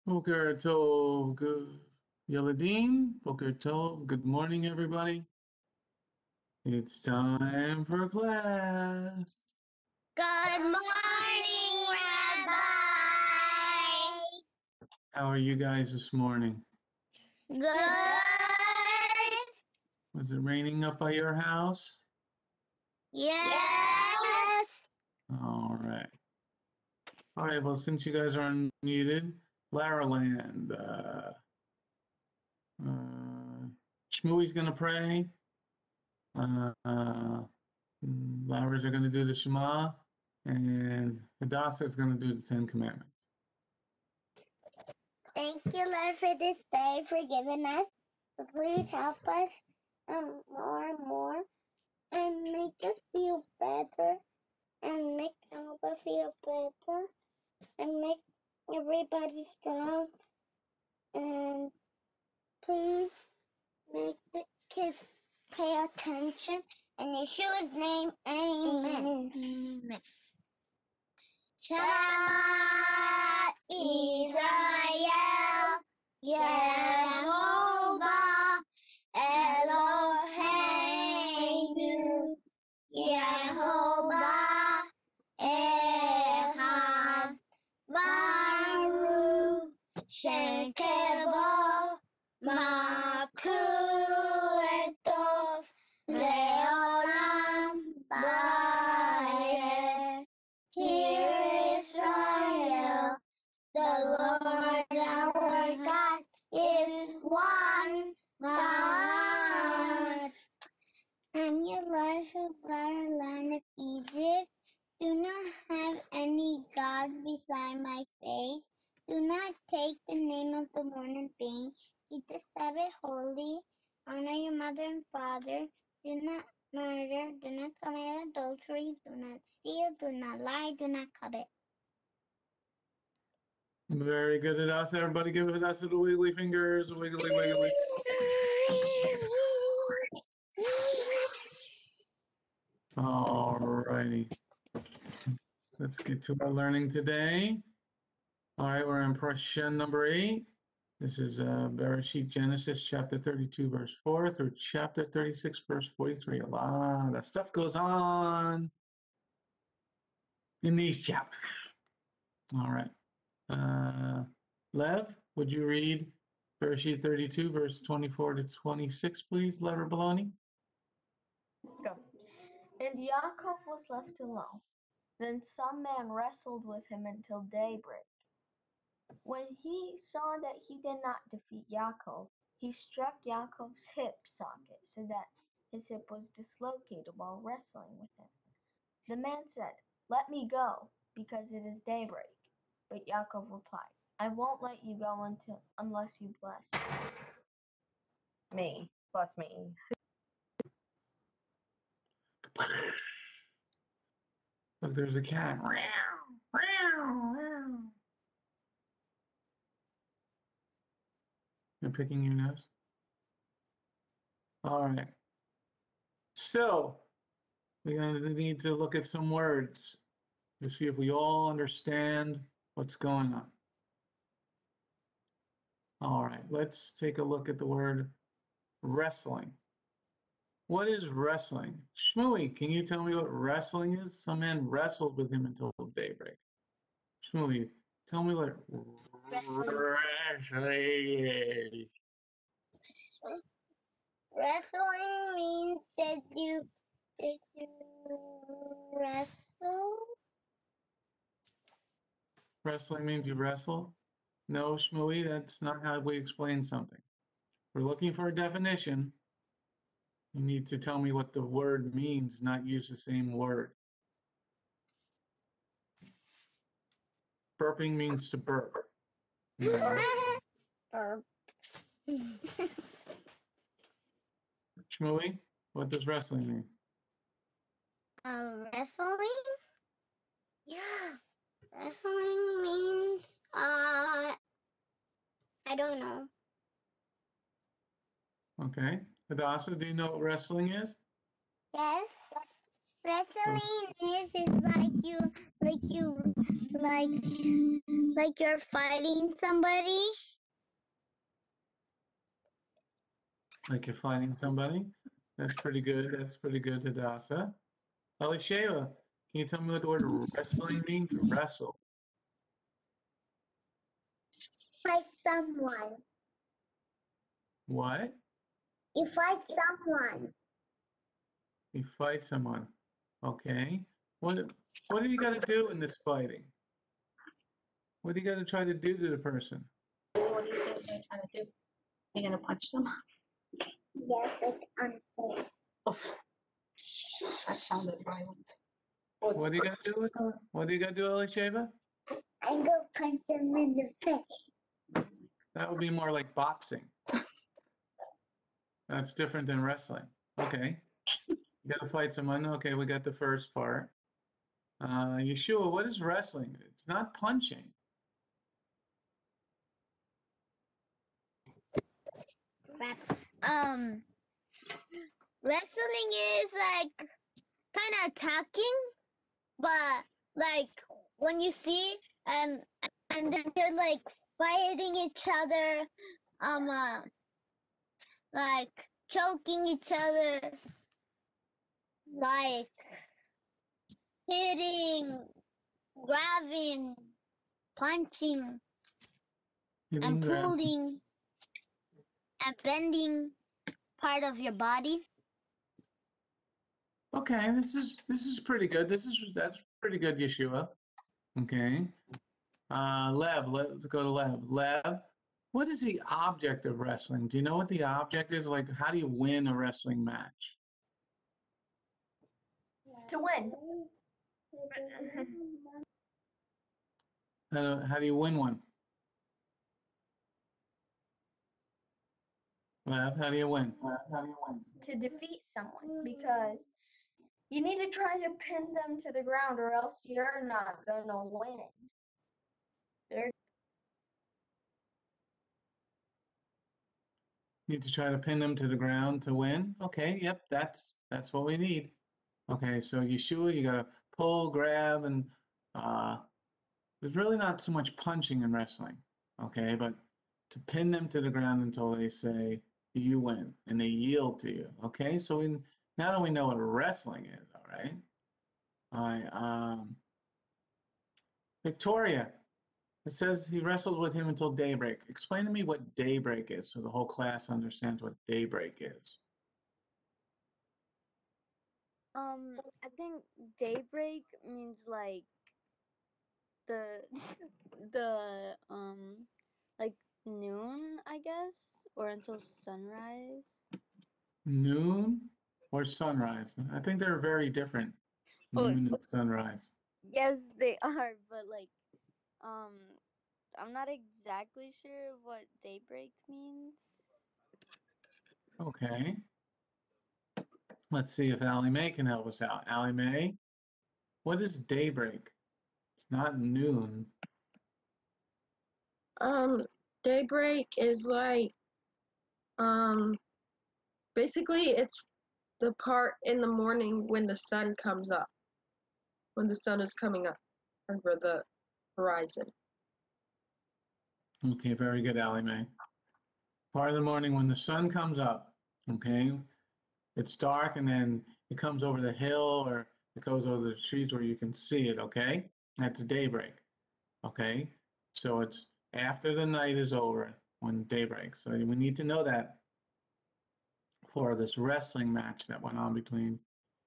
Boker Tov, good Yeladim, Boker Tov, good morning, everybody. It's time for class. Good morning, Rabbi. How are you guys this morning? Good. Was it raining up by your house? Yes. All right. All right, well, since you guys are unmuted, Laraland, Shmooey's going to pray. Lara's are going to do the Shema, and Hadassah is going to do the Ten Commandments. Thank you, Lord, for this day, for giving us. Please help us more and more, and make us feel better, and make Alba feel better, and make everybody strong. And please make the kids pay attention. In Yeshua's name, amen. Amen. Shema Israel, Yehovah Eloheinu, Yehovah Echad, Baruch Shem Kevod, Makul Etov, Leolam Bayeh. Hear Israel, the Lord our God is one God. I'm your Lord who brought a land of Egypt. Do not have any gods beside my face. Do not take the name of the Lord in vain. Keep the Sabbath holy. Honor your mother and father. Do not murder. Do not commit adultery. Do not steal. Do not lie. Do not covet. Very good, Hadassah. Everybody give Hadassah the wiggly fingers. Wiggly, wiggly. All righty. Let's get to our learning today. All right, we're in Parasha number 8. This is Bereshit, Genesis chapter 32, verse 4 through chapter 36, verse 43. A lot of stuff goes on in these chapters. All right. Lev, would you read Bereshit 32, verse 24 to 26, please, Lever Baloney? Go. And Yaakov was left alone. Then some man wrestled with him until daybreak. When he saw that he did not defeat Yaakov, he struck Yaakov's hip socket so that his hip was dislocated while wrestling with him. The man said, "Let me go, because it is daybreak." But Yaakov replied, "I won't let you go unless you bless me." Bless me. Look, there's a cat. You're picking your nose? All right. So, we're going to need to look at some words to see if we all understand what's going on. All right, let's take a look at the word wrestling. What is wrestling? Shmooey, can you tell me what wrestling is? Some man wrestled with him until daybreak. Shmooey, tell me what wrestling is. Wrestling means that you wrestle. Wrestling means you wrestle? No, Shmooey, that's not how we explain something. We're looking for a definition. You need to tell me what the word means, not use the same word. Burping means to burp. Burp. Shmooey, what does wrestling mean? Wrestling? Yeah. Wrestling means, I don't know. Okay. Hadassah, do you know what wrestling is? Yes. Wrestling is like like you're fighting somebody. Like you're fighting somebody? That's pretty good. That's pretty good, Hadassah. Elisheva, can you tell me what the word wrestling means? Wrestle. Fight someone. What? You fight someone. You fight someone. Okay. What do you got to do in this fighting? What do you got to try to do to the person? What do you think they're trying to do? You're gonna punch them? Yes, like on the face. Oh, that sounded violent. What do you got to do with her? What do you got to do, Elisheva? I go punch him in the face. That would be more like boxing. That's different than wrestling. Okay. You got to fight someone. Okay, we got the first part. Yeshua, what is wrestling? It's not punching. Wrestling is like kind of attacking, but like when you see and then they're like fighting each other, like choking each other, like hitting, grabbing, punching, and pulling, and bending part of your body. Okay, this is pretty good. That's pretty good, Yeshua. Okay. Lev, let's go to Lev. Lev, what is the object of wrestling? Do you know what the object is? Like, how do you win a wrestling match? To win. How do you win one? Lev, how do you win? To defeat someone, because you need to try to pin them to the ground or else you're not gonna win. Need to try to pin them to the ground to win? Okay, yep, that's what we need. Okay, so Yeshua, you gotta pull, grab, and there's really not so much punching in wrestling. Okay, but to pin them to the ground until they say you win and they yield to you. Okay, so now that we know what wrestling is, all right. All right, Victoria, it says he wrestled with him until daybreak. Explain to me what daybreak is so the whole class understands what daybreak is. I think daybreak means like the the like noon, I guess, or until sunrise. Noon or sunrise? I think they're very different. Oh, Noon and sunrise. yes, they are, but like um I'm not exactly sure what daybreak means. Okay. Let's see if Allie Mae can help us out. Allie Mae, what is daybreak? It's not noon. Daybreak is like, basically it's the part in the morning when the sun comes up, when the sun is coming up over the horizon. Okay, very good, Allie Mae. Part of the morning when the sun comes up, okay? It's dark and then it comes over the hill or it goes over the trees where you can see it, okay? That's daybreak, okay? So it's after the night is over when daybreak. So we need to know that for this wrestling match that went on between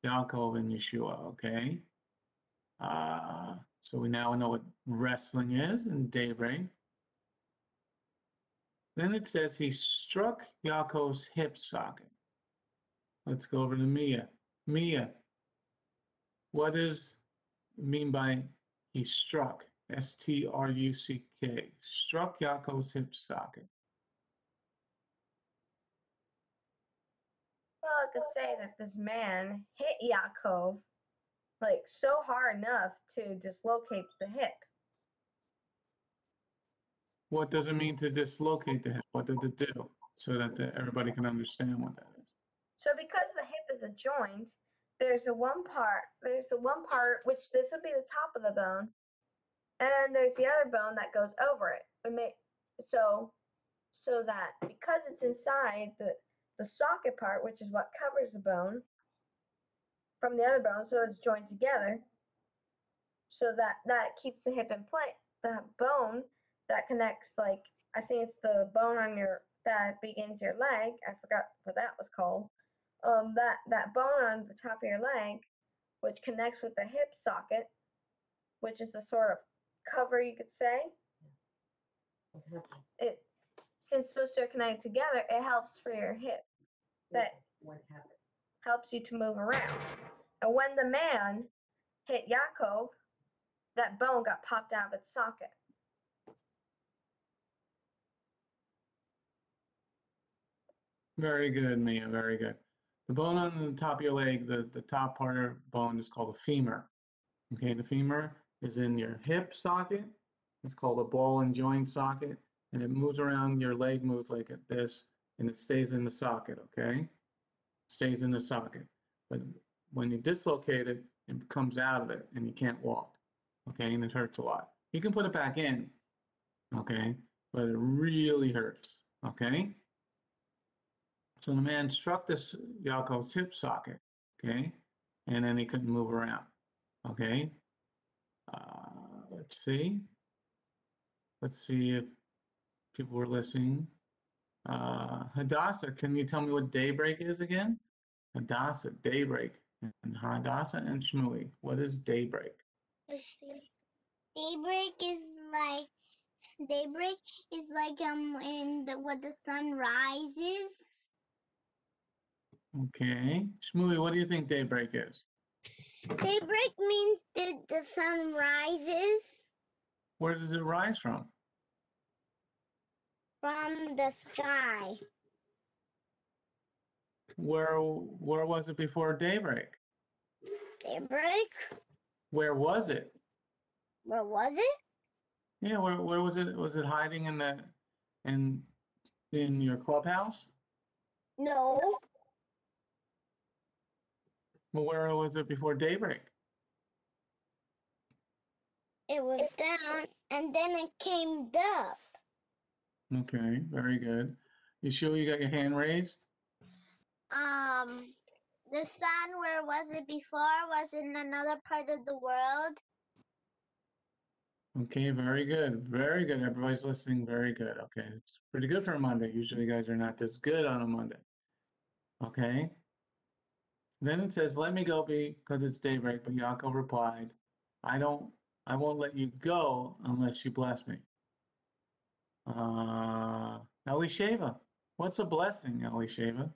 Yaakov and Yeshua, okay? So we now know what wrestling is in daybreak. Then it says he struck Yaakov's hip socket. Let's go over to Mia. Mia, what does it mean by he struck? S-T-R-U-C-K. Struck Yaakov's hip socket. Well, I could say that this man hit Yaakov like so hard enough to dislocate the hip. What does it mean to dislocate the hip? What did it do? So that everybody can understand what that is. So because the hip is a joint, there's the one part which this would be the top of the bone, and there's the other bone that goes over it. So that because it's inside the socket part, which is what covers the bone from the other bone, so it's joined together, so that keeps the hip in place. The bone that connects, like, I think it's the bone on that begins your leg. I forgot what that was called. That bone on the top of your leg, which connects with the hip socket, which is the sort of cover, you could say. Since those two are connected together, it helps for your hip. That helps you to move around. And when the man hit Yaakov, that bone got popped out of its socket. Very good, Mia. Very good. The bone on the top of your leg, the top part of the bone is called a femur. Okay, the femur is in your hip socket. It's called a ball and joint socket, and it moves around. Your leg moves like this, and it stays in the socket. Okay, stays in the socket. But when you dislocate it, it comes out of it, and you can't walk. Okay, and it hurts a lot. You can put it back in. Okay, but it really hurts. Okay. So the man struck this Yaakov's hip socket, okay, and then he couldn't move around, okay. Let's see. Let's see if people were listening. Hadassah, can you tell me what daybreak is again? Hadassah, daybreak, and Hadassah and Shmui. What is daybreak? Let's see. Daybreak is like when the sun rises. Okay, Shmui, what do you think daybreak is? Daybreak means that the sun rises Where does it rise from? from the sky. Where was it before daybreak? Daybreak? Where was it? Where was it? Yeah, where was it? Was it hiding in your clubhouse? No. Well, where was it before daybreak? It was down and then it came up. Okay, very good. You sure you got your hand raised? The sun, where was it before? Was in another part of the world. Okay, very good. Very good. Everybody's listening. Very good. Okay, it's pretty good for a Monday. Usually you guys are not this good on a Monday. Okay. Then it says, let me go because it's daybreak. But Yaakov replied, I won't let you go unless you bless me. Elisheva, what's a blessing, Elisheva?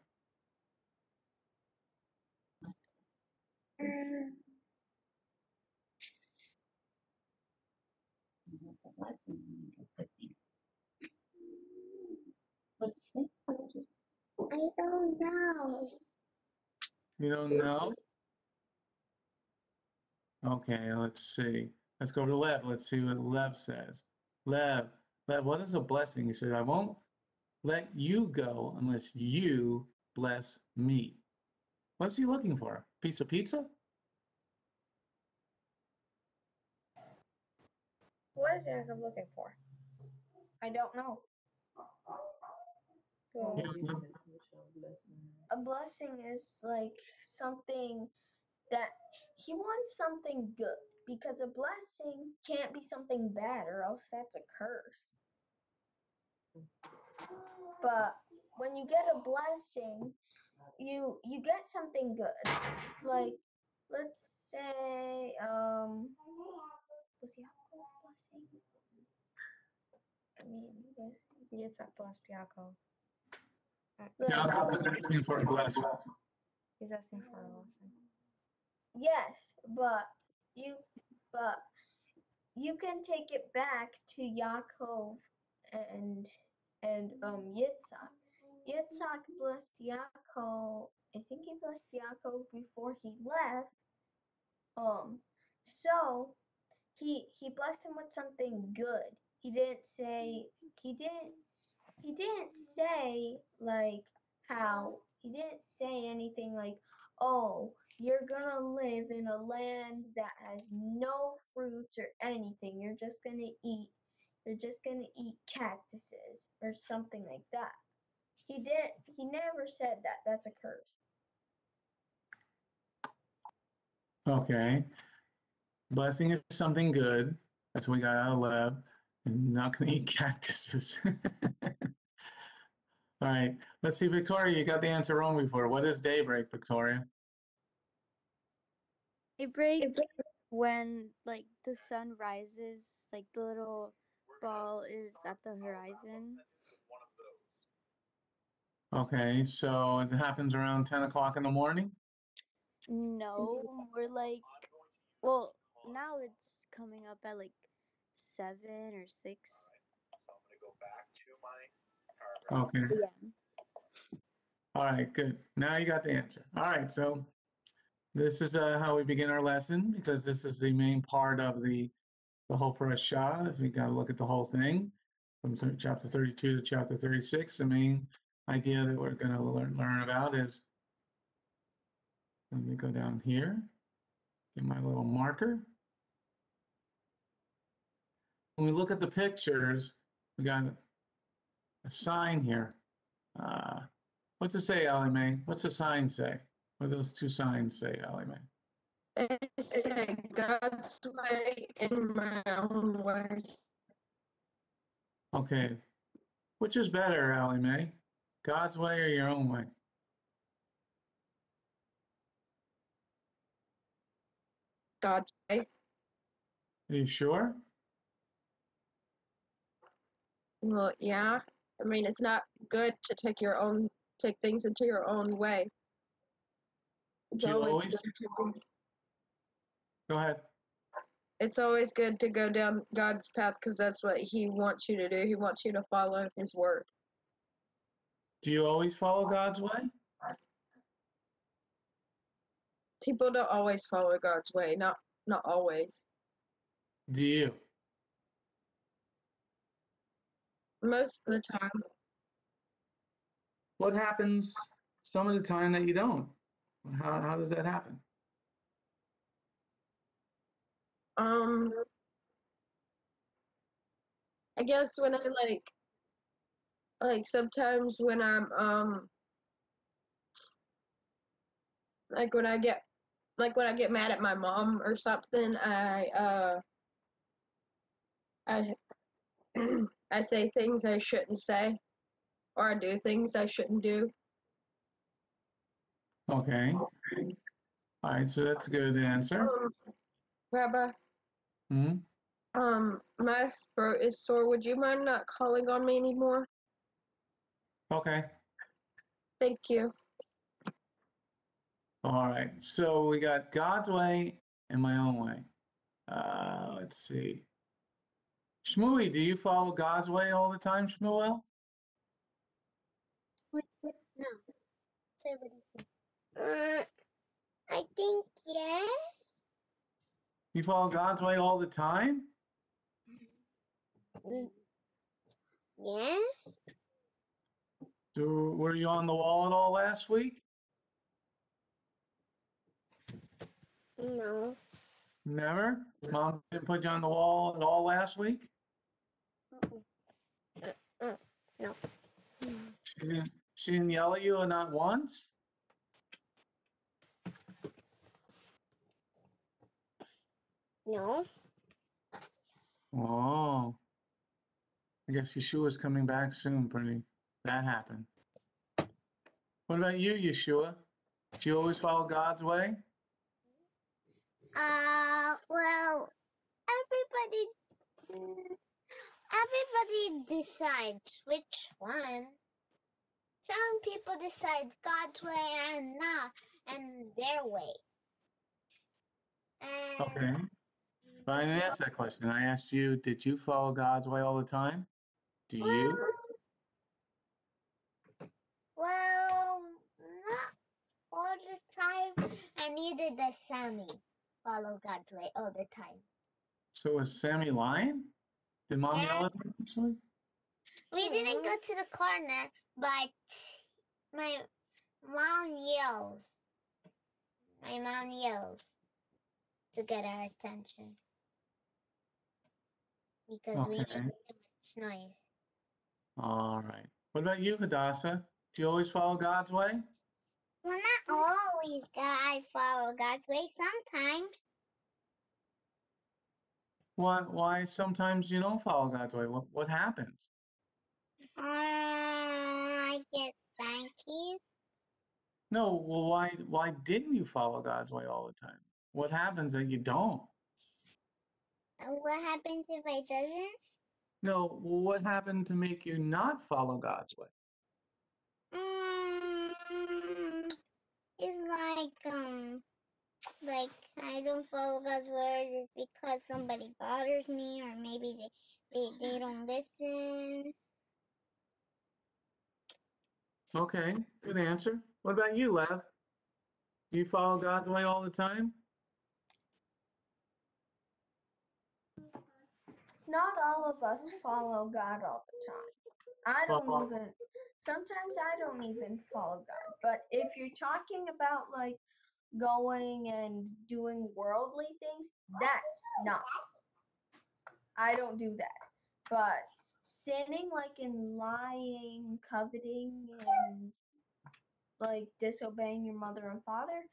I don't know. You don't know? Okay, let's see. Let's go to Lev. Let's see what Lev says. Lev, what is a blessing? He said, I won't let you go unless you bless me. What's he looking for? Piece of pizza? What is Jacob looking for? I don't know. You don't know? A blessing is like something that he wants something good, because a blessing can't be something bad, or else that's a curse. But when you get a blessing, you get something good. Like, let's say, was Yaakov blessing? I mean, Yitzhak blessed Yaakov. Yaakov is asking for a blessing. He's asking for a blessing. Yes, but you can take it back to Yaakov and Yitzhak. Yitzhak blessed Yaakov. I think he blessed Yaakov before he left. So he blessed him with something good. He didn't say like how he didn't say anything like, oh, you're gonna live in a land that has no fruits or anything. You're just gonna eat cactuses or something like that. He never said that. That's a curse. Okay. Blessing is something good. That's what we got out of lab. And not going to eat cactuses. All right. Let's see, Victoria, you got the answer wrong before. What is daybreak, Victoria? Daybreak, when like the sun rises, like the little ball is at the horizon. Okay. So it happens around 10 o'clock in the morning? No, we're like, well, now it's coming up at like 7 or 6 Okay. p.m. All right. Good. Now you got the answer. All right. So this is how we begin our lesson because this is the main part of the whole Parasha. If we got to look at the whole thing from chapter 32 to chapter 36, the main idea that we're going to learn about is, let me go down here, get my little marker. When we look at the pictures, we got a sign here. What's it say, Allie Mae? What's the sign say? What do those two signs say, Allie Mae? I say God's way in my own way. Okay. Which is better, Allie Mae? God's way or your own way? God's way. Are you sure? Well, yeah. I mean, it's not good to take things into your own way. It's Do you always always? good to Go ahead. it's always good to go down God's path because that's what He wants you to do. He wants you to follow His word. Do you always follow God's way? People don't always follow God's way. Not always. Do you? Most of the time. What happens some of the time that you don't? How does that happen? Um, I guess when I like sometimes when I'm like when I get mad at my mom or something, I I say things I shouldn't say or I do things I shouldn't do. Okay. All right. So that's a good answer. Um, Rabbi, Hmm. my throat is sore. Would you mind not calling on me anymore? Okay. Thank you. All right. So we got God's way and my own way. Let's see. Shmooey, do you follow God's way all the time, Shmuel? No. Say what you say. I think yes. You follow God's way all the time? Yes. Were you on the wall at all last week? No. Never? Mom didn't put you on the wall at all last week? No. She didn't yell at you not once? No. Oh, I guess Yeshua's coming back soon, Brittany. That happened. What about you, Yeshua? Do you always follow God's way? Well, everybody, everybody decides which one. Some people decide God's way and not, and their way. And Okay. But I didn't ask that question. I asked you, did you follow God's way all the time? Do you? well, not all the time, and neither does Sammy follow God's way all the time. So was Sammy lying? Did mom yell at Yes, him? Actually? we didn't go to the corner, but my mom yells My mom yells to get our attention because we make Okay. too much noise. All right. What about you, Hadassah? Do you always follow God's way? Well, not always I follow God's way. Sometimes. Why sometimes you don't follow God's way? What happens? I get spankies. No, well, why didn't you follow God's way all the time? What happens that you don't? What happens if I doesn't? No, well, what happened to make you not follow God's way? It's like I don't follow God's word is because somebody bothers me, or maybe they don't listen. Okay, good answer. What about you, Lev? Do you follow God's way all the time? Not all of us follow God all the time. Sometimes I don't even follow God. But if you're talking about like going and doing worldly things, that's not. I don't do that. But sinning, like in lying, coveting, and like disobeying your mother and father,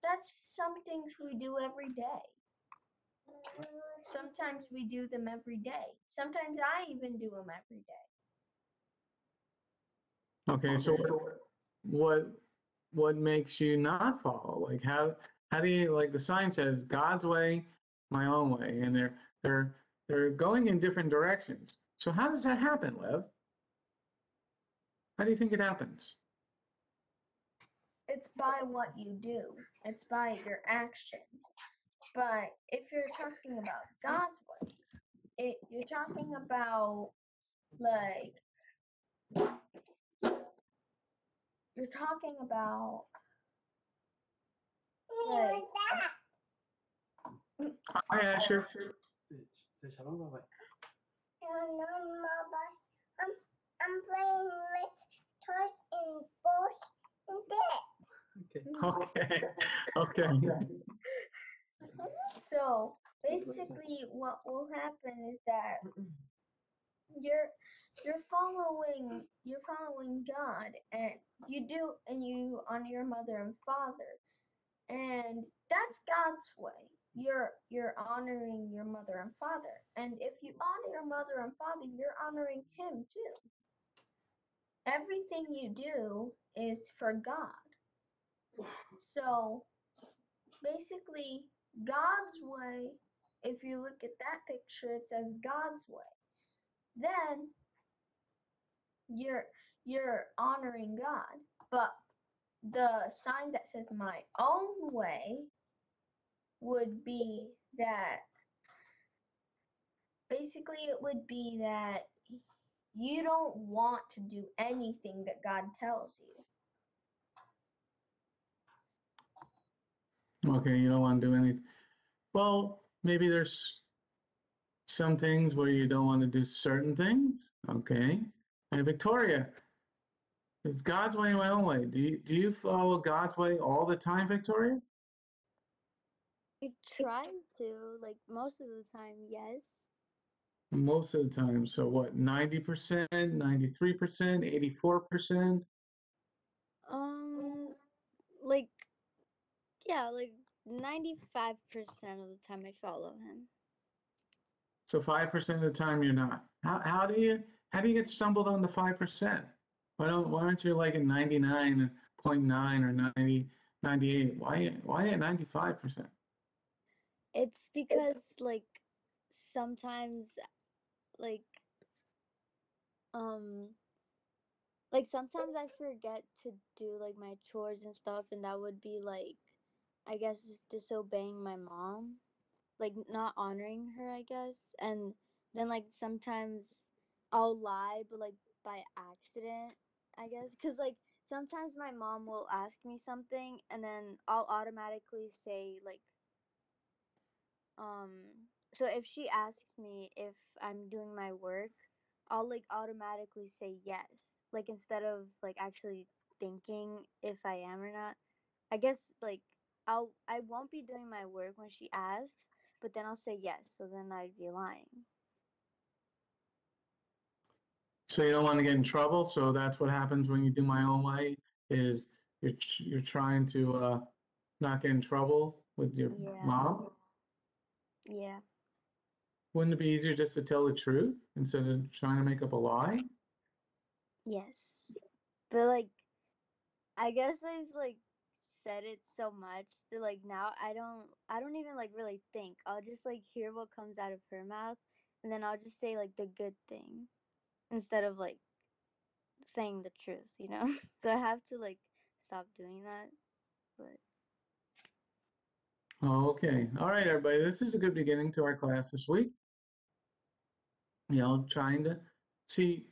that's some things we do every day. Sometimes we do them every day. Sometimes I even do them every day. Okay, so what makes you not follow? Like how do you, like the sign says God's way, my own way, and they're going in different directions. So how does that happen, Lev? How do you think it happens? It's by what you do. It's by your actions. But if you're talking about God's way, you're talking about like you're talking about like Hi, Asher. Say shalom, bye. I'm playing with toys and balls and that. Okay. Okay. so basically what will happen is that you're following God, and you honor your mother and father, and that's God's way. You're honoring your mother and father, and if you honor your mother and father, you're honoring Him too. Everything you do is for God. So basically, God's way, if you look at that picture, it says God's way. Then you're honoring God. But the sign that says my own way would be that basically it would be that you don't want to do anything that God tells you. Okay, you don't want to do anything. Well, maybe there's some things where you don't want to do certain things. Okay. And Victoria, is God's way my own way? Do you follow God's way all the time, Victoria? I try to, like most of the time, yes. Most of the time. So what, 90%, 93%, 84%? Um, like yeah, like 95% of the time I follow him. So 5% of the time you're not. How do you get stumbled on the 5%? Why aren't you like at 99.9 or 90, 98? Why at 95%? It's because sometimes like um sometimes I forget to do like my chores and stuff, and that would be like I guess disobeying my mom, like not honoring her, I guess. And then like sometimes I'll lie, but like by accident, I guess, because like sometimes my mom will ask me something, and then I'll automatically say like um so if she asks me if I'm doing my work, I'll like automatically say yes, like instead of like actually thinking if I am or not. I guess like I won't be doing my work when she asks, but then I'll say yes, so then I'd be lying. So you don't want to get in trouble. So that's what happens when you do my own way. Is you're trying to not get in trouble with your mom. Yeah. Wouldn't it be easier just to tell the truth instead of trying to make up a lie? Yes. But like I guess I've like said it so much that like now I don't even like really think. I'll just like hear what comes out of her mouth and then I'll just say like the good thing instead of like saying the truth, you know? So I have to like stop doing that. But Okay. All right, everybody. This is a good beginning to our class this week. Trying to see,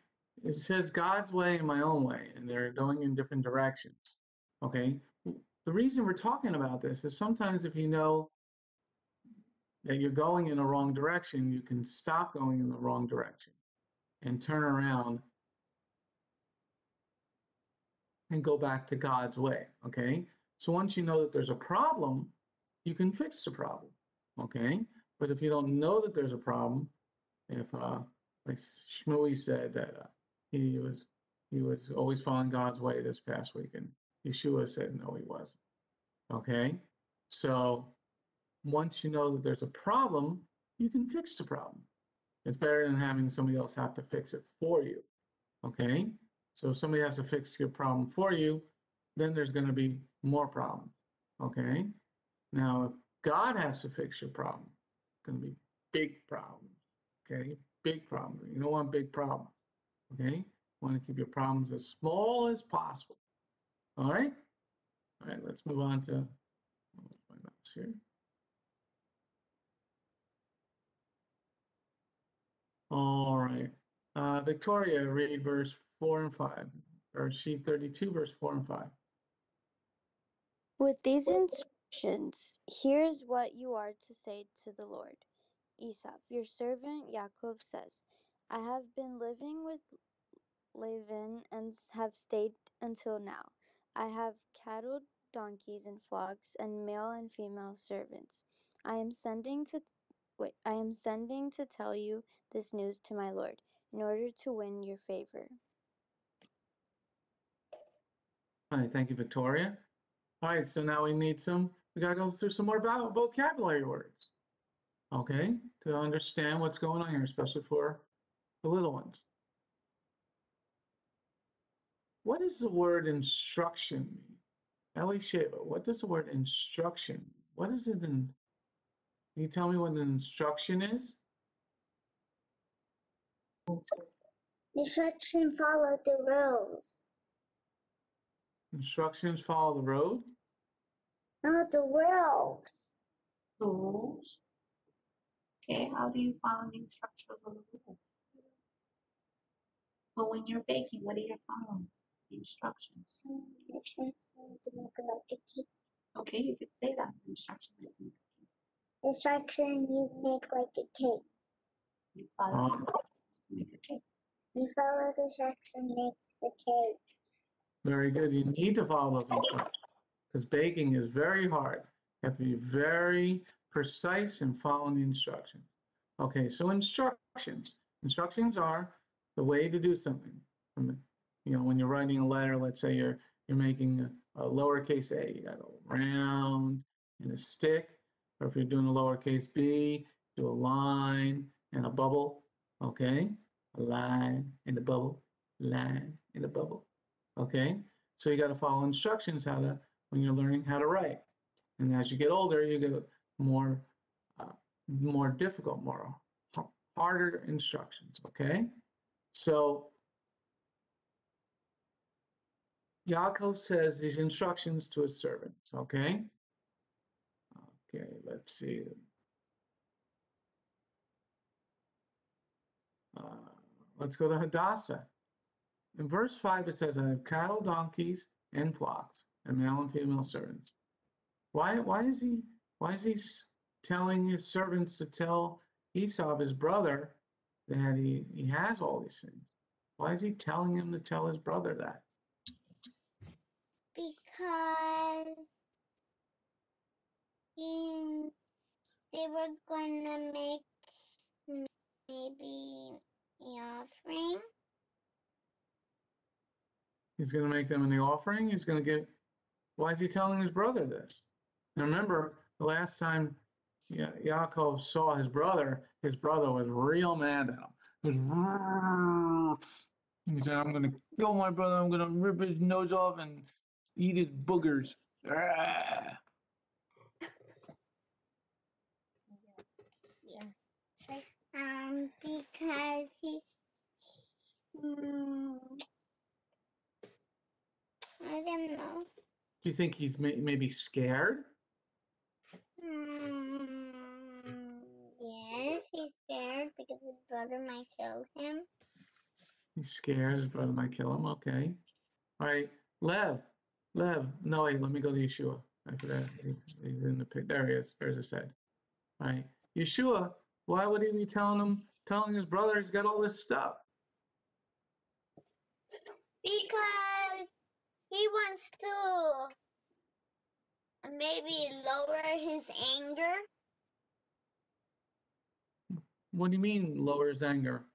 it says God's way and my own way, and they're going in different directions. Okay. The reason we're talking about this is sometimes if you know that you're going in the wrong direction, you can stop going in the wrong direction and turn around and go back to God's way. Okay. So once you know that there's a problem, you can fix the problem. Okay. But if you don't know that there's a problem, if like Shmui said that he was always following God's way this past week, and Yeshua said no, he wasn't. Okay, so once you know that there's a problem, you can fix the problem. It's better than having somebody else have to fix it for you. Okay, so if somebody has to fix your problem for you, then there's going to be more problems. Okay, now if God has to fix your problem, it's going to be big problems. Okay, big problem. You don't want big problems. Okay, you want to keep your problems as small as possible. All right. All right. Let's move on to my notes here. All right. Victoria, read verse 4 and 5, or sheet 32, verse 4 and 5. with these instructions, here's what you are to say to the Lord. Esau, your servant Yaakov says, I have been living with Laban and have stayed until now. I have cattle, donkeys, and flocks, and male and female servants. I am sending to I am sending to tell you this news to my lord, in order to win your favor. All right. Thank you, Victoria. All right. So now we got to go through some more vocabulary words. Okay. To understand what's going on here, especially for the little ones. What does the word instruction mean? Ellie Shaba, what does the word instruction mean? What is it in? Can you tell me what an instruction is? Instruction follow the rules. Instructions follow the road. Not the rules. Rules. Okay, how do you follow the instructions of the rule? But when you're baking, what are you following? The instructions. Okay, you could say that. Instructions. Instruction you make like a cake. You follow make a cake. You follow the instruction makes the cake. Very good. You need to follow those instructions because baking is very hard. You have to be very precise in following the instructions. Okay, so instructions. Instructions are the way to do something. When you're writing a letter, let's say you're making a lowercase a, you got a round and a stick, or if you're doing a lowercase b, do a line and a bubble. Okay, a line and a bubble, line and a bubble. Okay, so you got to follow instructions when you're learning how to write. And as you get older, you get more difficult, more harder instructions. Okay, so Yaakov says these instructions to his servants. Okay, let's see. Let's go to Hadassah. In verse 5, it says, I have cattle, donkeys, and flocks, and male and female servants. Why is he telling his servants to tell Esau, his brother, that he has all these things? Why is he telling him to tell his brother that? Because thinking they were gonna make maybe the offering. He's going to make them in the offering. He's going to give. Why is he telling his brother this? Now remember, the last time Yaakov saw his brother was real mad at him. He said, I'm going to kill my brother. I'm going to rip his nose off and eat his boogers. Because he, I don't know. Do you think he's maybe scared? Yes, he's scared because his brother might kill him. He's scared his brother might kill him. Okay. All right. Lev. No, wait, let me go to Yeshua. I forgot. He's in the pic. There he is. There's his head. All right. Yeshua, why would he be telling his brother he's got all this stuff? Because he wants to maybe lower his anger. What do you mean lower his anger?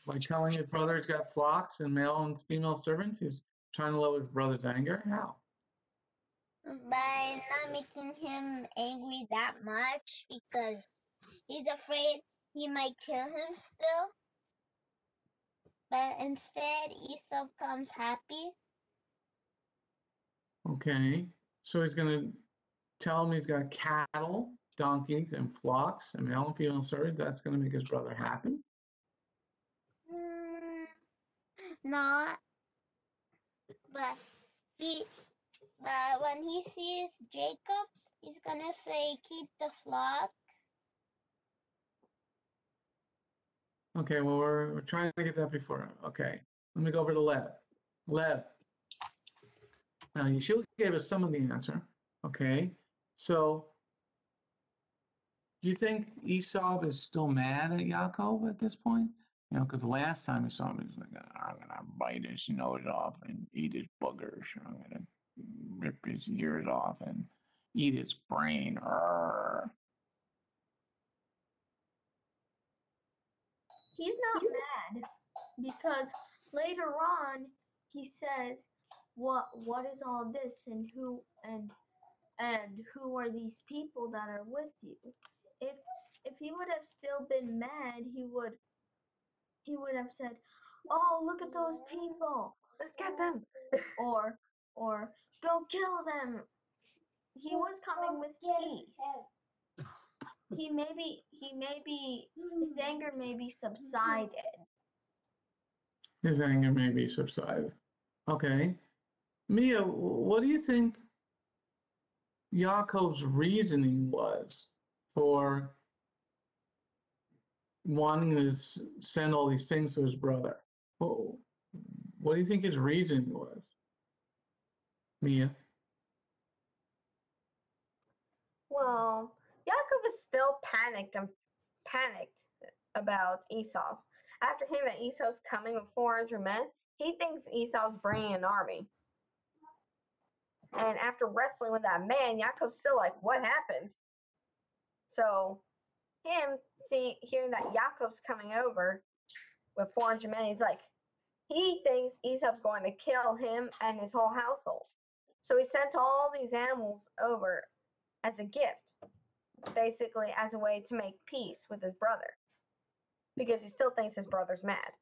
By telling his brother he's got flocks and male and female servants, he's trying to lower his brother's anger? How? By not making him angry that much because he's afraid he might kill him still. But instead, Esau comes happy. Okay. So he's going to tell him he's got cattle, donkeys, and flocks and male and female servants. That's going to make his brother happy. Not, but when he sees Jacob, he's gonna say, "Keep the flock." Okay, well, we're trying to get that before. Okay, let me go over to Lev. Lev. Now, Yeshua gave us some of the answer. Okay, so do you think Esau is still mad at Yaakov at this point? You know, because last time he saw him, he was like, I'm going to bite his nose off and eat his boogers. I'm going to rip his ears off and eat his brain. Arrgh. He's not mad because later on he says, what is all this and who are these people that are with you? If he would have still been mad, he would have said, "Oh, look at those people. Let's get them. or go kill them." He was coming with peace. His anger maybe subsided. His anger may be subsided. Okay. Mia, what do you think Yaakov's reasoning was for wanting to send all these things to his brother? What do you think his reasoning was, Mia? Well, Yaakov is still panicked about Esau. After hearing that Esau's coming with 400 men, he thinks Esau's bringing an army. And after wrestling with that man, Yaakov's still like, what happened? So hearing that Yaakov's coming over with 400 men, he thinks Esau's going to kill him and his whole household. So he sent all these animals over as a gift, basically as a way to make peace with his brother, because he still thinks his brother's mad.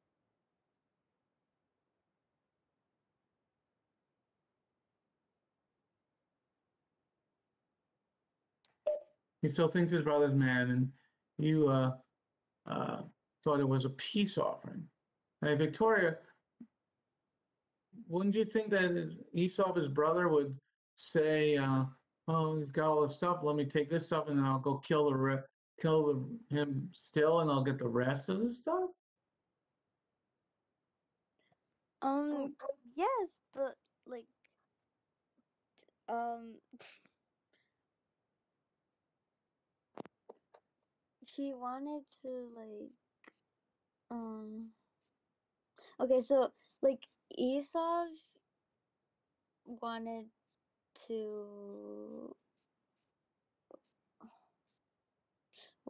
He still thinks his brother's mad, and you thought it was a peace offering. Hey, Victoria, wouldn't you think that Esau, his brother, would say, "Oh, he's got all this stuff. Let me take this stuff, and then I'll go kill him still, and I'll get the rest of the stuff"? Yes, but like, she wanted to okay, so like Esau wanted to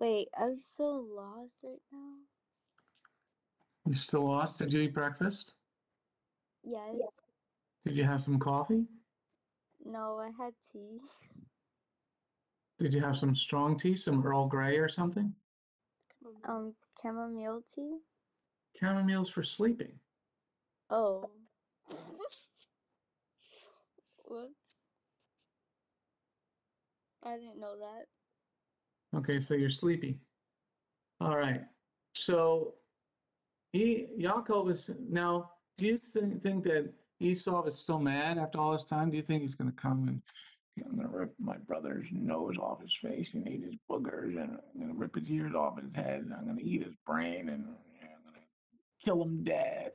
Wait, I'm so lost right now. You still lost? Did you eat breakfast? Yes. Did you have some coffee? No, I had tea. Did you have some strong tea, some Earl Grey or something? Chamomile tea? Chamomile's for sleeping. Oh. Whoops. I didn't know that. Okay, so you're sleepy. All right. So Yaakov is now. Do you think that Esau is still mad after all this time? Do you think he's going to come and I'm going to rip my brother's nose off his face and eat his boogers, and I'm going to rip his ears off his head, and I'm going to eat his brain, and I'm going to kill him dead?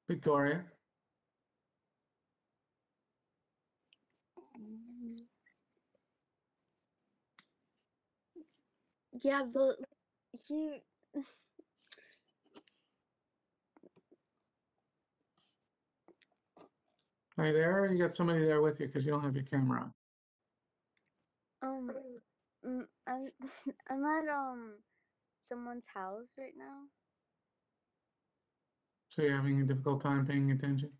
Victoria? Yeah, but he. Are you there? Or you got somebody there with you because you don't have your camera on. I'm I'm at someone's house right now. So you're having a difficult time paying attention?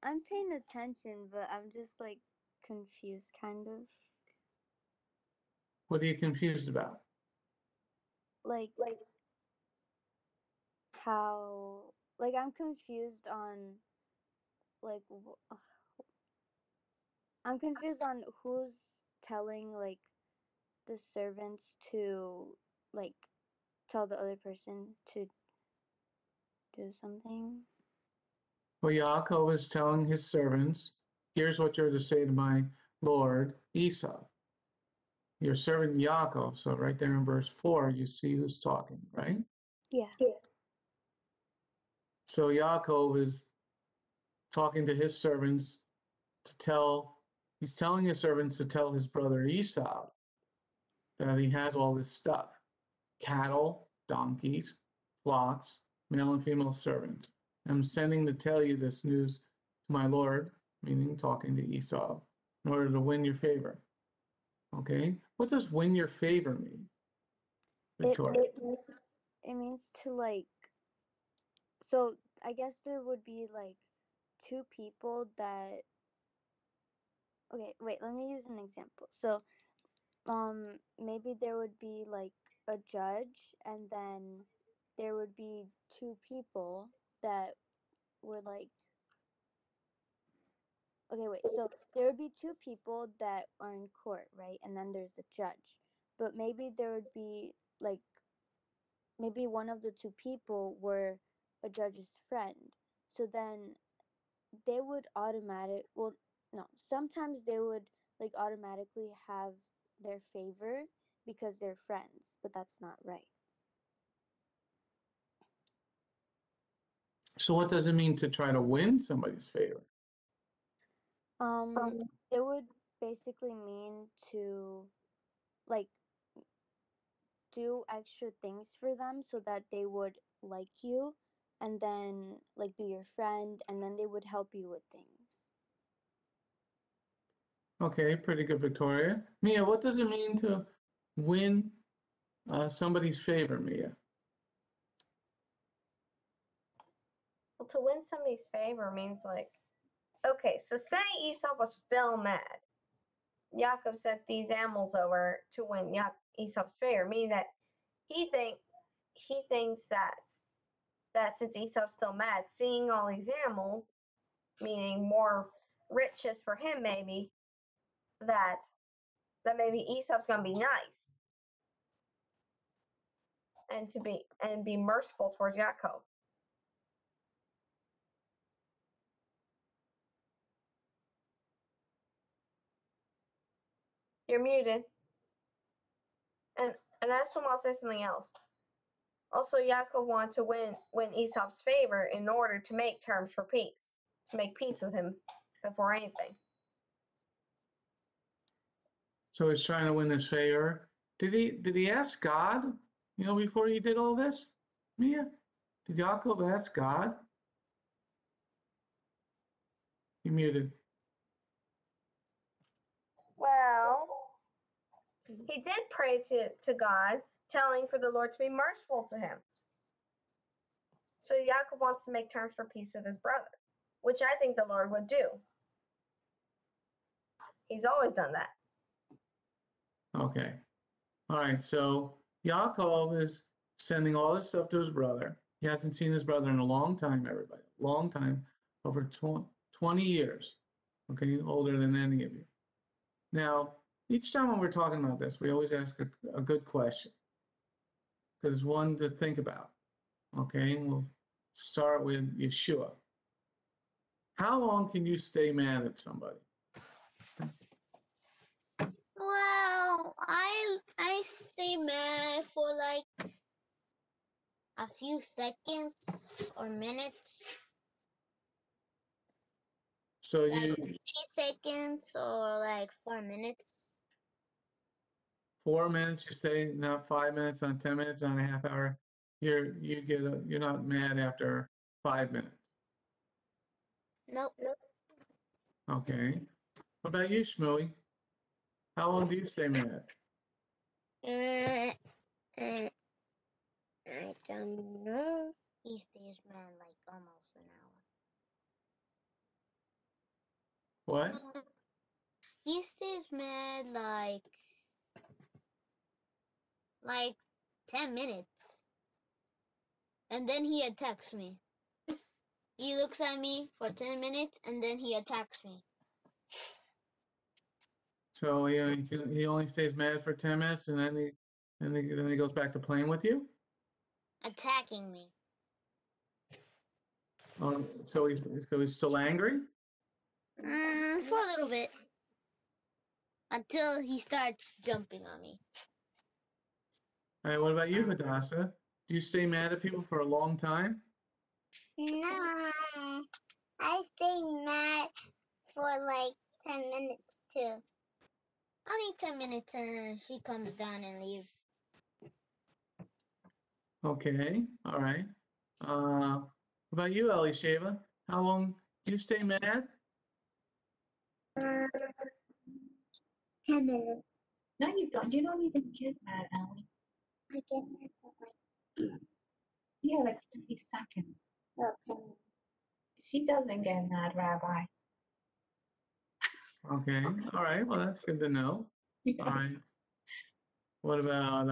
I'm paying attention, but I'm just like confused, kind of. What are you confused about? Like how, like I'm confused on like I'm confused on who's telling like the servants to like tell the other person to do something. Well, Yaakov is telling his servants, here's what you're to say to my lord Esau. Your servant Yaakov. So right there in verse 4, you see who's talking, right? Yeah. So Yaakov is talking to his servants he's telling his servants to tell his brother Esau that he has all this stuff: cattle, donkeys, flocks, male and female servants. I'm sending to tell you this news to my lord, meaning talking to Esau, in order to win your favor. Okay? What does win your favor mean, Victoria? It means to like, so I guess there would be like two people that, okay, wait, let me use an example. So maybe there would be like a judge, and then there would be two people that were like, okay, wait, so there would be two people that are in court, right? And then there's the judge. But maybe there would be like, maybe one of the two people were a judge's friend. So then they would well, no, sometimes they would like automatically have their favor because they're friends, but that's not right. So what does it mean to try to win somebody's favor? It would basically mean to like do extra things for them so that they would like you, and then like be your friend, and then they would help you with things. Okay, pretty good, Victoria. Mia, what does it mean to win somebody's favor, Mia? Well, to win somebody's favor means like, okay, so say Esau was still mad. Yaakov sent these animals over to win Esau's favor, meaning that he thinks that since Esau's still mad, seeing all these animals, meaning more riches for him, maybe that maybe Esau's gonna be nice and be merciful towards Yaakov. You're muted. And I just want to say something else. Also, Yaakov wanted to win Esau's favor in order to make terms for peace, to make peace with him before anything. So he's trying to win his favor. Did he ask God, before he did all this? Mia? Did Yaakov ask God? You muted. he did pray to God, telling for the Lord to be merciful to him. So Yaakov wants to make terms for peace with his brother, which I think the Lord would do. He's always done that. Okay. All right. So Yaakov is sending all this stuff to his brother. He hasn't seen his brother in a long time, everybody. Long time, over 20 years. Okay, older than any of you. Now, each time when we're talking about this, we always ask a good question, because it's one to think about. Okay, and we'll start with Yeshua. How long can you stay mad at somebody? Well, I stay mad for like a few seconds or minutes. So Like you 3 seconds or like 4 minutes. 4 minutes, you say, not 5 minutes, not 10 minutes, not a half hour. You're not mad after 5 minutes. Nope. Okay. What about you, Shmooey? How long do you stay mad? I don't know. He stays mad like almost an What? hour. He stays mad like 10 minutes. And then he attacks me. He looks at me for 10 minutes and then he attacks me. So he only stays mad for 10 minutes and then he goes back to playing with you? Attacking me. So he's still angry? For a little bit. Until he starts jumping on me. All right, what about you, Hadassah? Do you stay mad at people for a long time? No, I stay mad for like 10 minutes too. Only 10 minutes and she comes down and leaves. Okay, all right. What about you, Elisheva? How long do you stay mad? 10 minutes. No, you don't. You don't even get mad, Ellie. I get mad for like, Yeah, like 30 seconds. well, 10 minutes. She doesn't get mad, Rabbi. Okay, all right. Well, that's good to know. All right. What about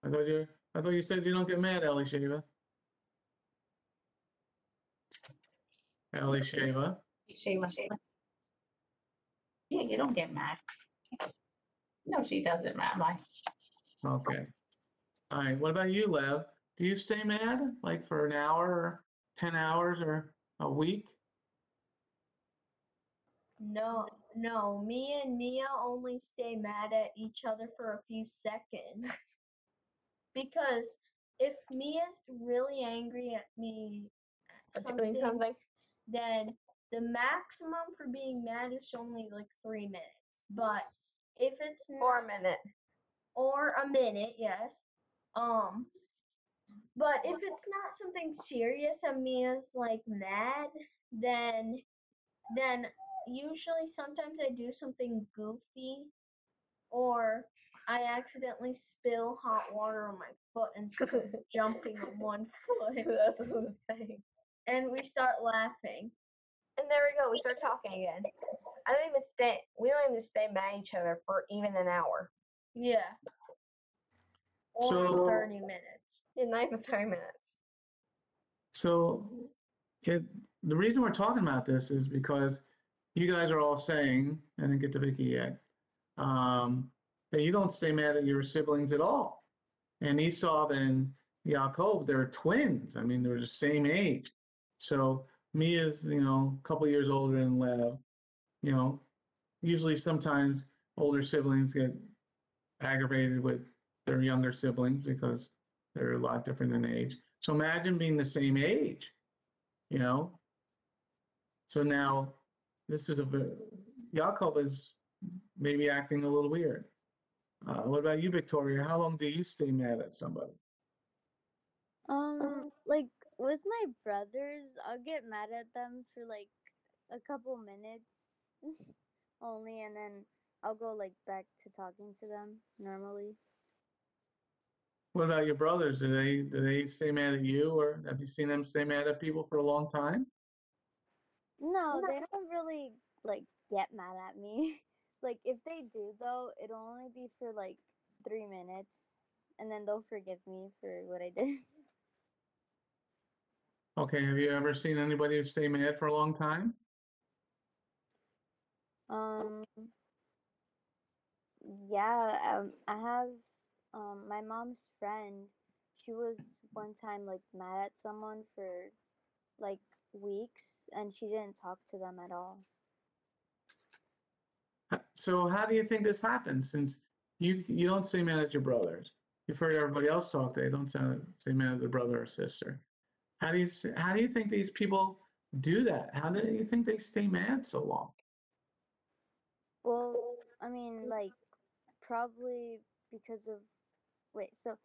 I thought you said you don't get mad, Elisheva. Elisheva. Yeah, you don't get mad. No, she doesn't, Rabbi. Okay. All right. What about you, Lev? Do you stay mad like for an hour or 10 hours or a week? No, me and Mia only stay mad at each other for a few seconds. Because if Mia's really angry at me For doing something. then the maximum for being mad is only like 3 minutes. But if it's Or a minute. or a minute, yes. But if it's not something serious and Mia's like mad, then usually sometimes I do something goofy or I accidentally spill hot water on my foot instead of jumping on one foot. That's what I'm saying. And we start laughing. And there we go. We start talking again. We don't even stay mad at each other for even an hour. Yeah. Or So- 30 minutes. Yeah, not even 30 minutes. So the reason we're talking about this is because you guys are all saying, I didn't get to Vicky yet, that you don't stay mad at your siblings at all. And Esau and Yaakov, they're twins. I mean, they're the same age. So Mia's, a couple years older than Lev. Usually sometimes older siblings get aggravated with their younger siblings because they're a lot different in age. So imagine being the same age, you know? So now this is Yaakov is maybe acting a little weird. What about you, Victoria? How long do you stay mad at somebody? Like with my brothers, I'll get mad at them for like a couple minutes. only, and then I'll go like back to talking to them normally. What about your brothers? Do they stay mad at you, or have you seen them stay mad at people for a long time? No, they don't really like get mad at me. Like if they do though, it'll only be for like 3 minutes, and then they'll forgive me for what I did. Okay, have you ever seen anybody stay mad for a long time? Um, yeah, I have my mom's friend. She was one time like mad at someone for like weeks, and she didn't talk to them at all. So how do you think this happens? Since you don't stay mad at your brothers, you've heard everybody else talk. They don't stay mad at their brother or sister. How do you think these people do that? How do you think they stay mad so long? Well, I mean, like probably because of wait, so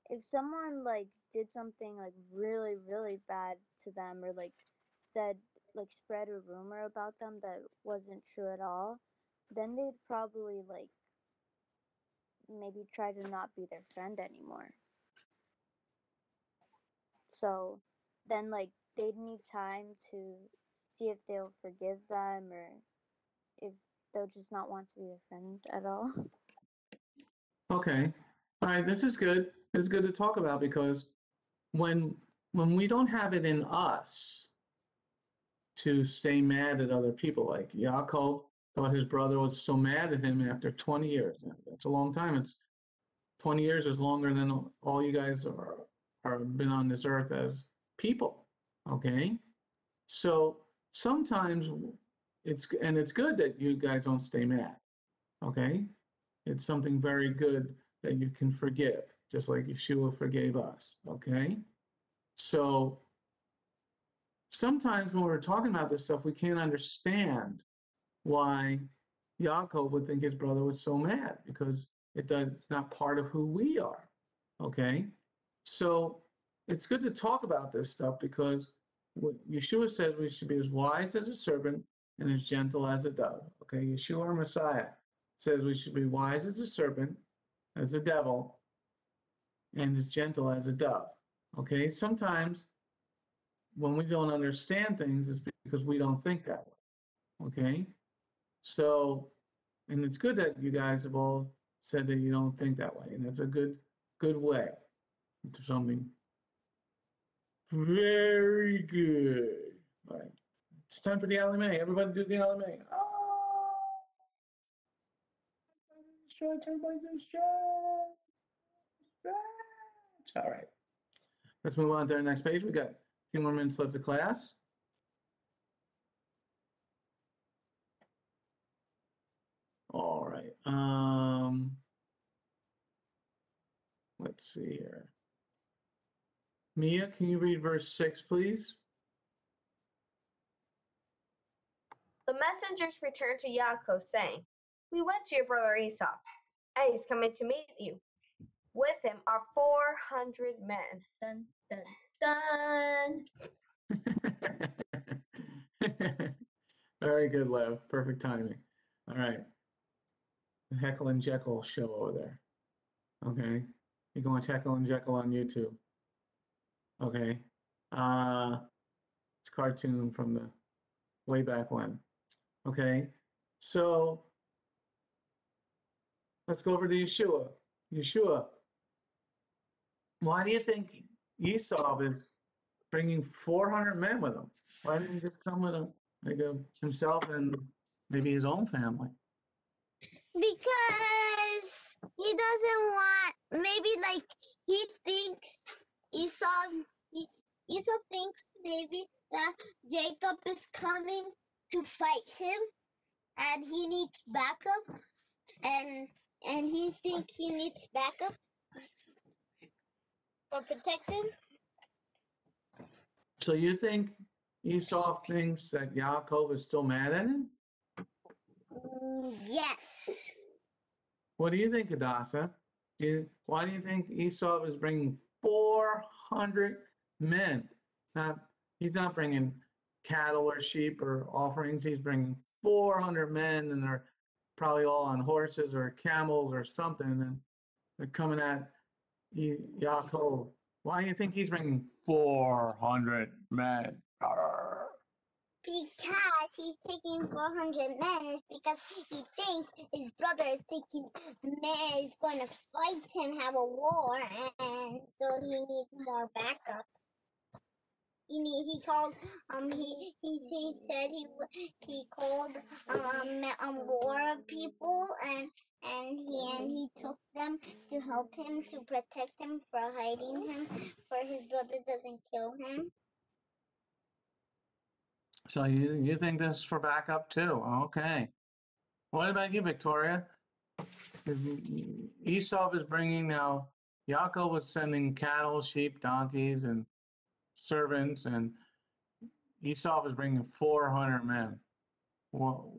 if someone like did something like really really bad to them, or like said like spread a rumor about them that wasn't true at all, then they'd probably like maybe try to not be their friend anymore. So then like they'd need time to see if they'll forgive them, or if they'll just not want to be a friend at all. Okay, all right, this is good. It's good to talk about because when when we don't have it in us to stay mad at other people, like Yaakov thought his brother was so mad at him after 20 years. That's a long time. It's 20 years is longer than all you guys are been on this earth as people. Okay, so sometimes it's good that you guys don't stay mad. Okay, it's something very good that you can forgive, just like Yeshua forgave us. Okay, so sometimes when we're talking about this stuff, we can't understand why Yaakov would think his brother was so mad because it's not part of who we are. Okay, so it's good to talk about this stuff because Yeshua says we should be as wise as a serpent and as gentle as a dove. Okay, Yeshua, our Messiah, says we should be wise as a serpent, as a devil, and as gentle as a dove. Okay, sometimes when we don't understand things, it's because we don't think that way. Okay, so and it's good that you guys have all said that you don't think that way, and that's a good way. It's something very good. All right, it's time for the LMA. Everybody do the LMA. Oh, stretch, everybody do stretch. All right, let's move on to our next page. We got a few more minutes left of class. All right. Let's see here. Mia, can you read verse 6, please? The messengers returned to Yaakov, saying, "We went to your brother Esau, and he's coming to meet you. With him are 400 men." Dun dun dun. Very good, Lev. Perfect timing. All right. The Heckle and Jekyll show over there. Okay. You can watch Heckle and Jekyll on YouTube. Okay. It's a cartoon from the way back when. Okay. So let's go over to Yeshua. Yeshua, why do you think Esau is bringing 400 men with him? Why didn't he just come with him, like himself and maybe his own family? Because he doesn't want, maybe like he thinks Esau, Esau thinks maybe that Jacob is coming to fight him and he needs backup, and he think he needs backup or protect him. So you think Esau thinks that Yaakov is still mad at him? Yes. What do you think, Hadassah? Why do you think Esau is bringing 400 men? Not, he's not bringing cattle or sheep or offerings. He's bringing 400 men, and they're probably all on horses or camels or something, and they're coming at Yaakov. Why do you think he's bringing 400 men? Arr. Because he's taking 400 men is because he thinks his brother is taking men, is going to fight him, have a war, and so he needs more backup. He called he said he called war people and he took them to help him, to protect him, for hiding him, for his brother doesn't kill him. So you think this is for backup too? Okay. What about you, Victoria? Esau is bringing now. Yaakov was sending cattle, sheep, donkeys, and servants, and Esau is bringing 400 men. Well,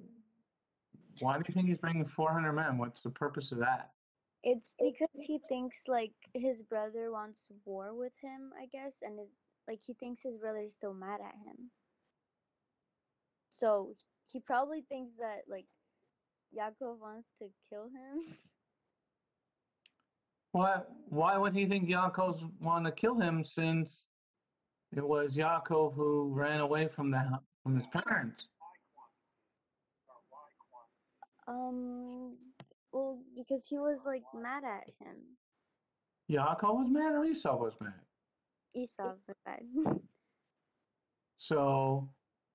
why do you think he's bringing 400 men? What's the purpose of that? It's because he thinks like his brother wants war with him, I guess, and like he thinks his brother is still mad at him. So he probably thinks that like Yaakov wants to kill him. Why would he think Yaakov's want to kill him, since it was Yaakov who ran away from his parents? Well, because he was like mad at him. Yaakov was mad or Esau was mad? Esau was bad. So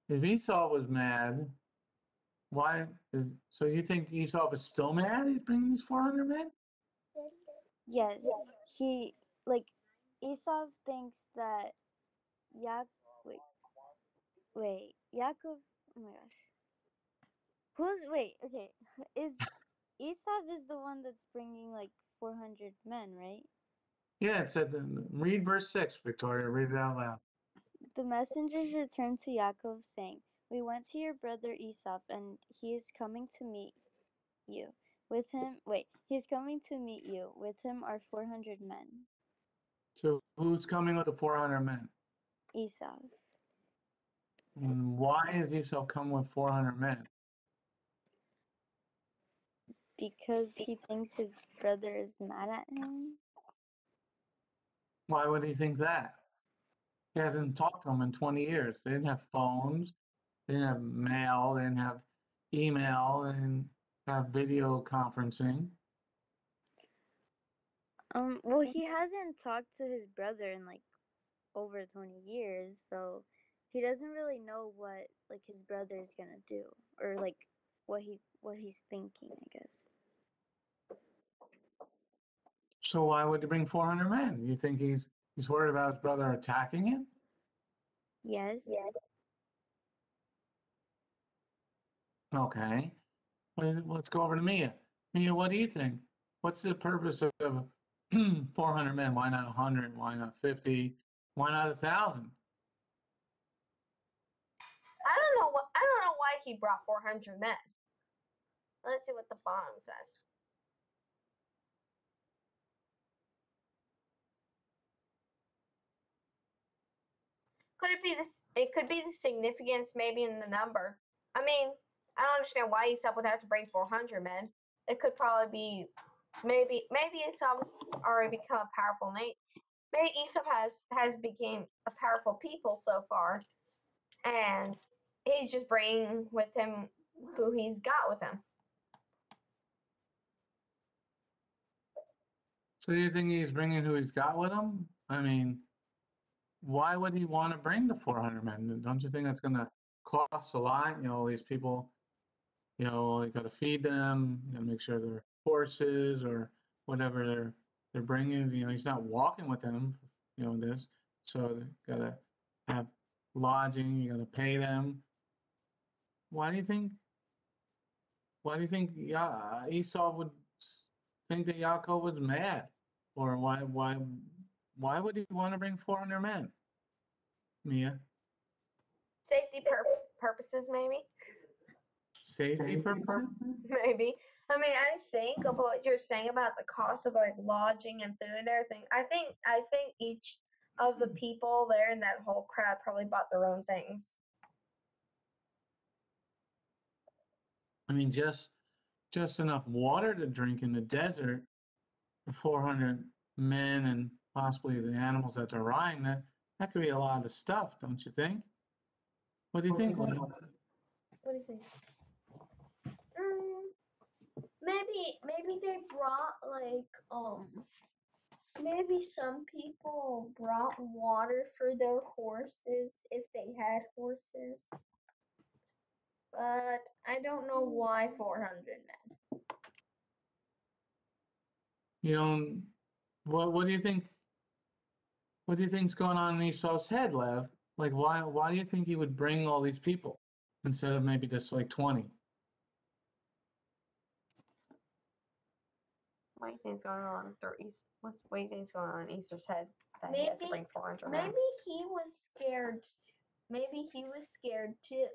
if Esau was mad, so you think Esau is still mad he's bringing these 400 men? Yes, he like Esau thinks that wait, Yaakov. Oh my gosh, okay, is Esau is the one that's bringing like 400 men, right? Yeah, it said, read verse 6, Victoria, read it out loud. The messengers returned to Yaakov, saying, "We went to your brother Esau, and he is coming to meet you. He's coming to meet you. With him are 400 men." So who's coming with the 400 men? Esau. And why is Esau coming with 400 men? Because he thinks his brother is mad at him. Why would he think that? He hasn't talked to him in 20 years. They didn't have phones, they didn't have mail, they didn't have email, they didn't have video conferencing. Well, he hasn't talked to his brother in like over 20 years, so he doesn't really know what like his brother is gonna do, or like what he's thinking, I guess. So why would he bring 400 men? You think he's worried about his brother attacking him? Yes. Okay. Well, let's go over to Mia. Mia, what do you think? What's the purpose of 400 men? Why not 100? Why not 50? Why not 1,000? I don't know why he brought 400 men. Let's see what the bottom says. Could it be this? It could be the significance maybe in the number. I mean, I don't understand why Esau would have to bring 400 men. It could probably be maybe Esau's already become a powerful name. Maybe Esau has become a powerful people so far, and he's just bringing with him who he's got with him. So you think he's bringing who he's got with him? I mean, why would he want to bring the 400 men? Don't you think that's going to cost a lot? All these people, you got to feed them, you got to make sure their horses or whatever they're bringing. He's not walking with them. This, so they got to have lodging. You got to pay them. Why do you think? Why do you think Esau would think that Yaakov was mad, or why would he want to bring 400 men? Mia, Safety purposes, maybe. safety purposes? Maybe. I mean, I think of what you're saying about the cost of like lodging and food and everything. I think each of the people there in that whole crowd probably bought their own things. I mean, just enough water to drink in the desert for 400 men and possibly the animals that are riding. That could be a lot of stuff, don't you think? What do you think, Lynn? What do you think? Maybe they brought maybe some people brought water for their horses if they had horses. But I don't know why 400 men. You know, what do you think? What do you think's going on in Esau's head, Lev? Like, why do you think he would bring all these people instead of maybe just like 20? What do you think's going on what do you think's going on in Easter's head that he has to bring 400 men? Maybe he was scared. Maybe he was scared too.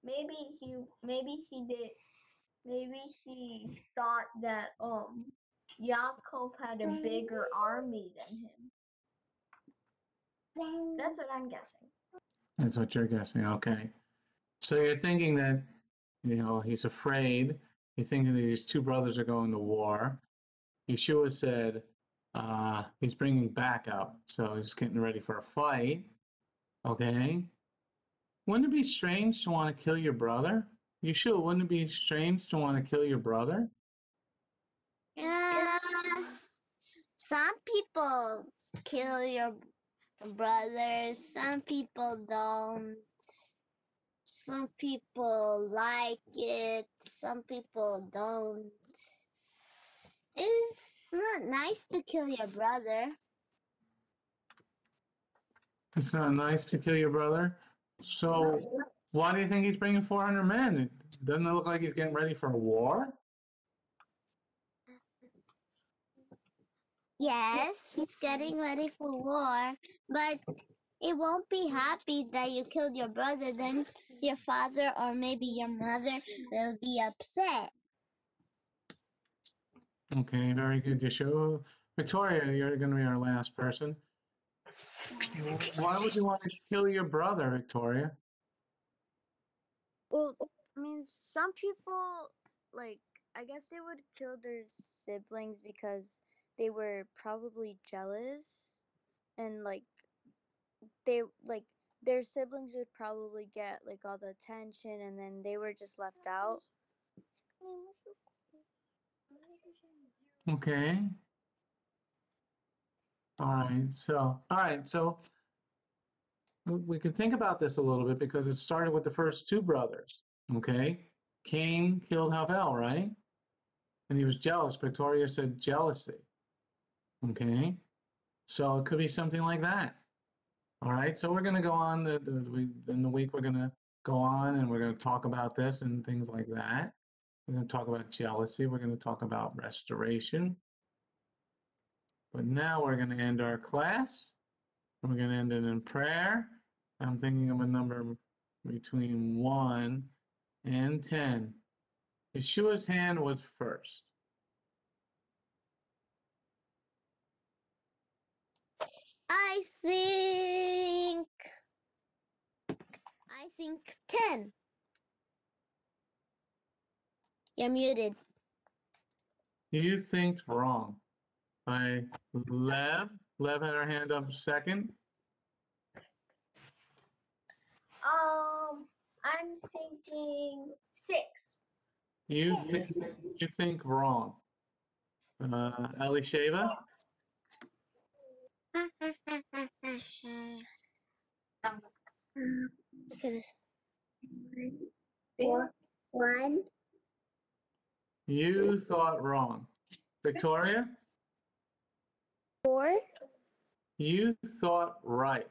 Maybe he thought that Yaakov had a bigger army than him. That's what I'm guessing. That's what you're guessing. Okay. So you're thinking that, he's afraid. You're thinking that these two brothers are going to war. Yeshua said he's bringing backup, so he's getting ready for a fight. Okay. Wouldn't it be strange to want to kill your brother? Yeshua, wouldn't it be strange to want to kill your brother? Yeah. Some people kill your brothers, some people don't. Some people like it, some people don't. It's not nice to kill your brother. It's not nice to kill your brother. So why do you think he's bringing 400 men? Doesn't it look like he's getting ready for a war? Yes, he's getting ready for war, but it won't be happy that you killed your brother. Then your father or maybe your mother will be upset. Okay, very good, Yeshua. Victoria, you're going to be our last person. Why would you want to kill your brother, Victoria? Well, I mean, some people, like, I guess they would kill their siblings because they were probably jealous and, like, their siblings would probably get, like, all the attention and then they were just left out. Okay. All right. So we can think about this a little bit because it started with the first two brothers. Okay. Cain killed Havel, right? And he was jealous. Victoria said jealousy. Okay. So it could be something like that. All right. So we're going to go on in the week, we're going to go on and we're going to talk about this and things like that. We're going to talk about jealousy. We're going to talk about restoration. But now we're going to end our class. We're going to end it in prayer. I'm thinking of a number between 1 and 10. Yeshua's hand was first. I think 10. You're muted. You think wrong. By Lev. Lev had her hand up second. I'm thinking 6. You think wrong. Elisheva. Look at this. 1. You thought wrong. Victoria. 4. You thought right.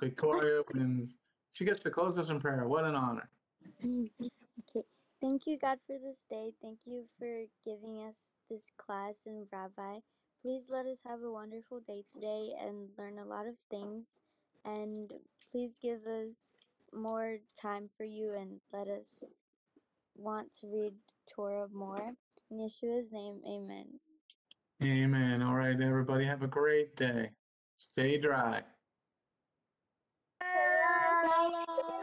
Victoria wins. She gets to close us in prayer. What an honor. Okay. Thank you, God, for this day. Thank you for giving us this class and Rabbi. Please let us have a wonderful day today and learn a lot of things. And please give us more time for you and let us want to read Torah more. In Yeshua's name, amen. Amen. All right, everybody, have a great day. Stay dry. Bye.